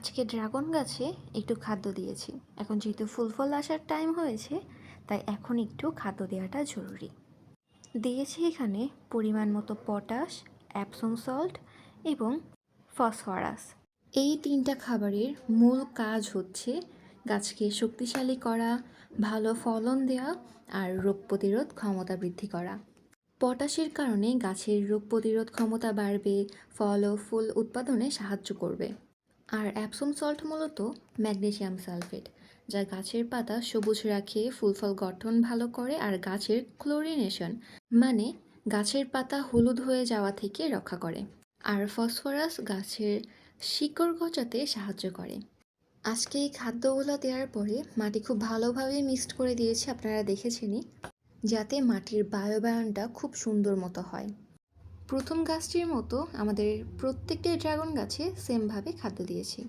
আজকে ড্রাগন গাছে একটু খাদ্য দিয়েছি। এখন যেহেতু ফুল ফল আসার টাইম হয়েছে, তাই এখন একটু খাদ্য দেওয়াটা জরুরি। দিয়েছি এখানে পরিমাণ মতো পটাশ, অ্যাপসম সল্ট এবং ফসফরাস। এই তিনটা খাবারের মূল কাজ হচ্ছে গাছকে শক্তিশালী করা, ভালো ফলন দেওয়া আর রোগ প্রতিরোধ ক্ষমতা বৃদ্ধি করা। পটাশের কারণে গাছের রোগ প্রতিরোধ ক্ষমতা বাড়বে, ফল ও ফুল উৎপাদনে সাহায্য করবে। আর অ্যাপসম সল্ট মূলত ম্যাগনেসিয়াম সালফেট, যা গাছের পাতা সবুজ রাখে, ফুল ফল গঠন ভালো করে আর গাছের ক্লোরিনেশন মানে গাছের পাতা হলুদ হয়ে যাওয়া থেকে রক্ষা করে। আর ফসফরাস গাছের শিকড় গজাতে সাহায্য করে। আজকে এই খাদ্যগুলো দেওয়ার পরে মাটি খুব ভালোভাবে মিক্সড করে দিয়েছি, আপনারা দেখেছেনই, যাতে মাটির বায়োবায়নটা খুব সুন্দর মতো হয়। প্রথম গাছটির মতো আমাদের প্রত্যেকটি ড্রাগন গাছে সেমভাবে খাদ্য দিয়েছি।